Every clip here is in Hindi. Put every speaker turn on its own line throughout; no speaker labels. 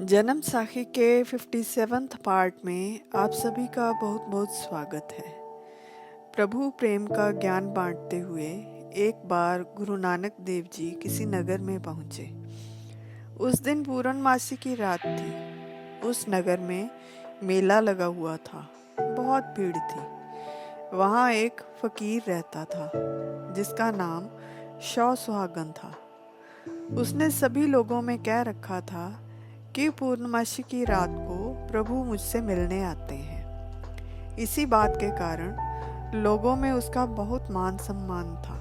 जन्म साखी के 57th पार्ट में आप सभी का बहुत बहुत स्वागत है। प्रभु प्रेम का ज्ञान बांटते हुए एक बार गुरु नानक देव जी किसी नगर में पहुंचे। उस दिन पूर्णमासी की रात थी। उस नगर में मेला लगा हुआ था। बहुत भीड़ थी। वहाँ एक फकीर रहता था जिसका नाम शौ सुहागन था। उसने सभी लोगों में कह रखा था कि पूर्णमासी की रात को प्रभु मुझसे मिलने आते हैं। इसी बात के कारण लोगों में उसका बहुत मान सम्मान था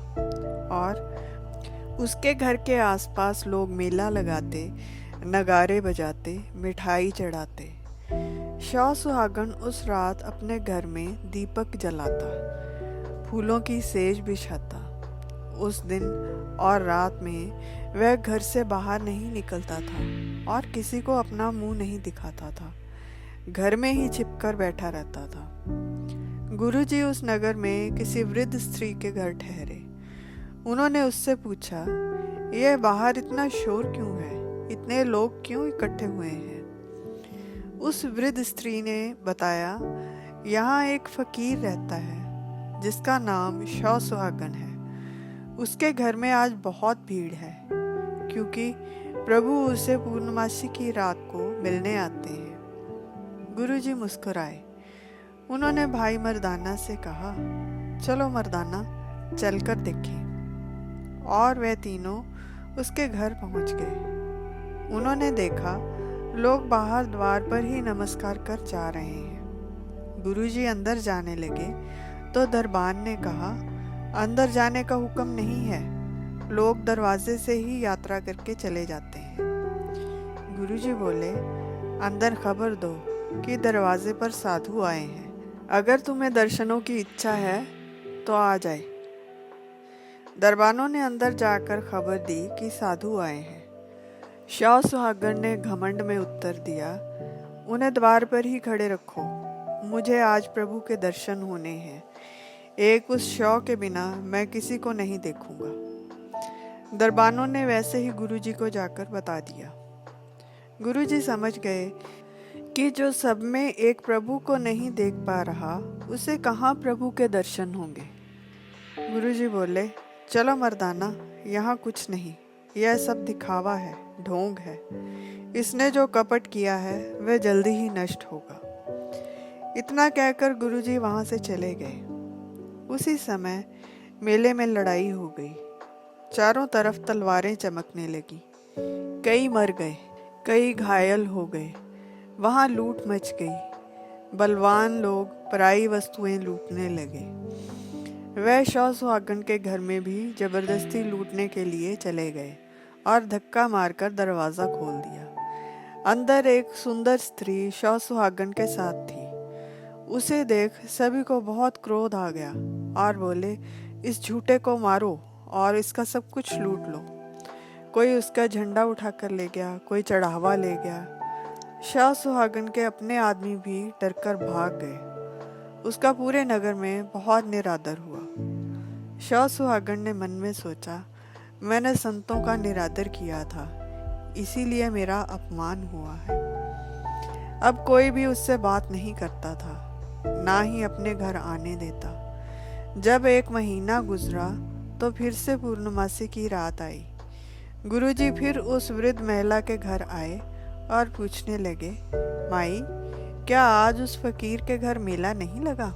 और उसके घर के आसपास लोग मेला लगाते, नगारे बजाते, मिठाई चढ़ाते। शौ सुहागन उस रात अपने घर में दीपक जलाता, फूलों की सेज बिछाता। उस दिन और रात में वह घर से बाहर नहीं निकलता था और किसी को अपना मुंह नहीं दिखाता था। घर में ही छिपकर बैठा रहता था। गुरुजी उस नगर में किसी वृद्ध स्त्री के घर ठहरे। उन्होंने उससे पूछा, यह बाहर इतना शोर क्यों है? इतने लोग क्यों इकट्ठे हुए हैं? उस वृद्ध स्त्री ने बताया, यहाँ एक फकीर रहता है जिसका नाम शौ सुहागन है। उसके घर में आज बहुत भीड़ है क्योंकि प्रभु उसे पूर्णमासी की रात को मिलने आते हैं। गुरुजी मुस्कुराए। उन्होंने भाई मर्दाना से कहा, चलो मर्दाना, चलकर देखें। और वे तीनों उसके घर पहुंच गए। उन्होंने देखा लोग बाहर द्वार पर ही नमस्कार कर जा रहे हैं। गुरुजी अंदर जाने लगे तो दरबान ने कहा, अंदर जाने का हुक्म नहीं है, लोग दरवाजे से ही यात्रा करके चले जाते हैं। गुरुजी बोले, अंदर खबर दो कि दरवाजे पर साधु आए हैं। अगर तुम्हें दर्शनों की इच्छा है तो आ जाए। दरबानों ने अंदर जाकर खबर दी कि साधु आए हैं। शौ सुहागन ने घमंड में उत्तर दिया, उन्हें द्वार पर ही खड़े रखो, मुझे आज प्रभु के दर्शन होने हैं। एक उस शौ के बिना मैं किसी को नहीं देखूंगा। दरबानों ने वैसे ही गुरुजी को जाकर बता दिया। गुरुजी समझ गए कि जो सब में एक प्रभु को नहीं देख पा रहा, उसे कहाँ प्रभु के दर्शन होंगे। गुरुजी बोले, चलो मर्दाना, यहाँ कुछ नहीं, यह सब दिखावा है, ढोंग है। इसने जो कपट किया है वह जल्दी ही नष्ट होगा। इतना कहकर गुरुजी वहाँ से चले गए। उसी समय मेले में लड़ाई हो गई। चारों तरफ तलवारें चमकने लगी। कई मर गए, कई घायल हो गए। वहाँ लूट मच गई। बलवान लोग पराई वस्तुएं लूटने लगे। वह शौ सुहागन के घर में भी जबरदस्ती लूटने के लिए चले गए और धक्का मारकर दरवाज़ा खोल दिया। अंदर एक सुंदर स्त्री शौ सुहागन के साथ थी। उसे देख सभी को बहुत क्रोध आ गया और बोले, इस झूठे को मारो और इसका सब कुछ लूट लो। कोई उसका झंडा उठाकर ले गया, कोई चढ़ावा ले गया। शौ सुहागन के अपने आदमी भी डरकर भाग गए। उसका पूरे नगर में बहुत निरादर हुआ। शौ सुहागन ने मन में सोचा, मैंने संतों का निरादर किया था, इसीलिए मेरा अपमान हुआ है। अब कोई भी उससे बात नहीं करता था, ना ही अपने घर आने देता। जब एक महीना गुजरा तो फिर से पूर्णमासी की रात आई। गुरुजी फिर उस वृद्ध महिला के घर आए और पूछने लगे, माई, क्या आज उस फकीर के घर मेला नहीं लगा?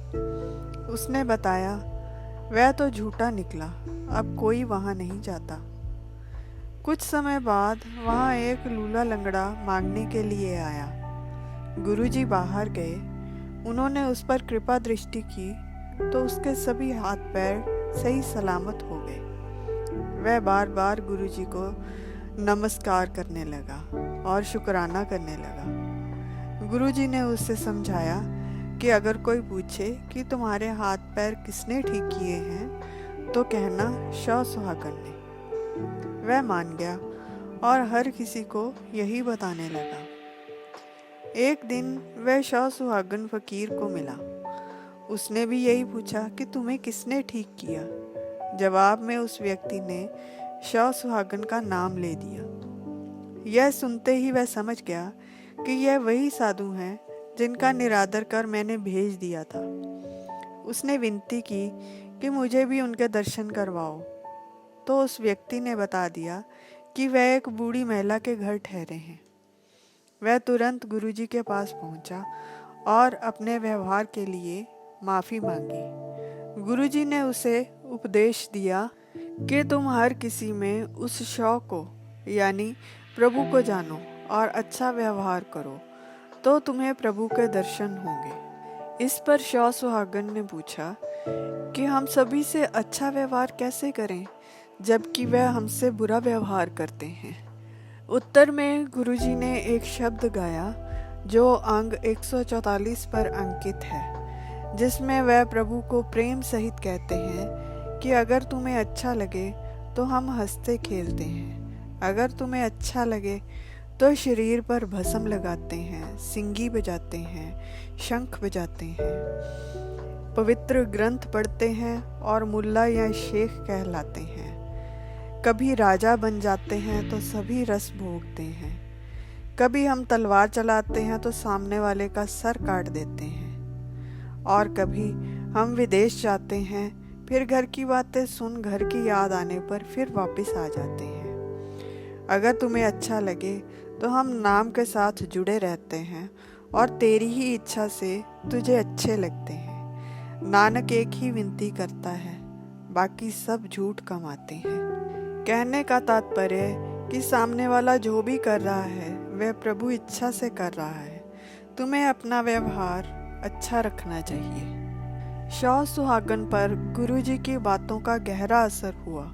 उसने बताया, वह तो झूठा निकला, अब कोई वहाँ नहीं जाता। कुछ समय बाद वहाँ एक लूला लंगड़ा मांगने के लिए आया। गुरुजी बाहर गए। उन्होंने उस पर कृपा दृष्टि की तो उसके सभी हाथ पैर सही सलामत हो गए। वह बार बार गुरुजी को नमस्कार करने लगा और शुक्राना करने लगा। गुरुजी ने उससे समझाया कि अगर कोई पूछे कि तुम्हारे हाथ पैर किसने ठीक किए हैं तो कहना शौ सुहागन ने। वह मान गया और हर किसी को यही बताने लगा। एक दिन वह शौ सुहागन फकीर को मिला। उसने भी यही पूछा कि तुम्हें किसने ठीक किया। जवाब में उस व्यक्ति ने शौ सुहागन का नाम ले दिया। यह सुनते ही वह समझ गया कि यह वही साधु हैं जिनका निरादर कर मैंने भेज दिया था। उसने विनती की कि मुझे भी उनके दर्शन करवाओ, तो उस व्यक्ति ने बता दिया कि वह एक बूढ़ी महिला के घर ठहरे हैं। वह तुरंत गुरुजी के पास पहुंचा और अपने व्यवहार के लिए माफ़ी मांगी। गुरुजी ने उसे उपदेश दिया कि तुम हर किसी में उस शौक को यानी प्रभु को जानो और अच्छा व्यवहार करो, तो तुम्हें प्रभु के दर्शन होंगे। इस पर शौ सुहागन ने पूछा कि हम सभी से अच्छा व्यवहार कैसे करें जबकि वह हमसे बुरा व्यवहार करते हैं। उत्तर में गुरुजी ने एक शब्द गाया जो अंग 144 पर अंकित है, जिसमें वह प्रभु को प्रेम सहित कहते हैं कि अगर तुम्हें अच्छा लगे तो हम हंसते खेलते हैं, अगर तुम्हें अच्छा लगे तो शरीर पर भस्म लगाते हैं, सिंगी बजाते हैं, शंख बजाते हैं, पवित्र ग्रंथ पढ़ते हैं और मुल्ला या शेख कहलाते हैं। कभी राजा बन जाते हैं तो सभी रस भोगते हैं। कभी हम तलवार चलाते हैं तो सामने वाले का सर काट देते हैं। और कभी हम विदेश जाते हैं, फिर घर की बातें सुन घर की याद आने पर फिर वापस आ जाते हैं। अगर तुम्हें अच्छा लगे तो हम नाम के साथ जुड़े रहते हैं और तेरी ही इच्छा से तुझे अच्छे लगते हैं। नानक एक ही विनती करता है, बाकी सब झूठ कमाते हैं। कहने का तात्पर्य कि सामने वाला जो भी कर रहा है वह प्रभु इच्छा से कर रहा है। तुम्हें अपना व्यवहार अच्छा रखना चाहिए। शौ सुहागन पर गुरुजी की बातों का गहरा असर हुआ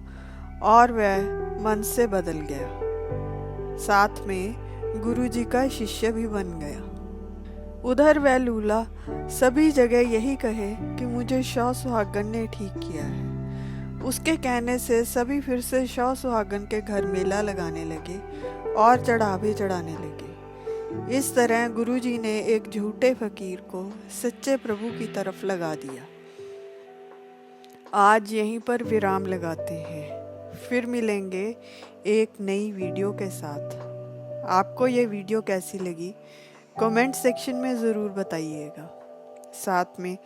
और वह मन से बदल गया। साथ में गुरुजी का शिष्य भी बन गया। उधर वह लूला सभी जगह यही कहे कि मुझे शौ सुहागन ने ठीक किया है। उसके कहने से सभी फिर से शौ सुहागन के घर मेला लगाने लगे और चढ़ावे चढ़ाने लगे। इस तरह गुरुजी ने एक झूठे फकीर को सच्चे प्रभु की तरफ लगा दिया। आज यहीं पर विराम लगाते हैं, फिर मिलेंगे एक नई वीडियो के साथ। आपको ये वीडियो कैसी लगी कमेंट सेक्शन में ज़रूर बताइएगा। साथ में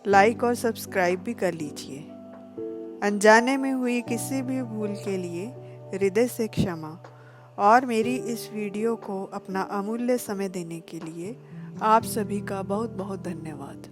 लाइक और सब्सक्राइब भी कर लीजिए। अनजाने में हुई किसी भी भूल के लिए हृदय से क्षमा और मेरी इस वीडियो को अपना अमूल्य समय देने के लिए आप सभी का बहुत बहुत धन्यवाद।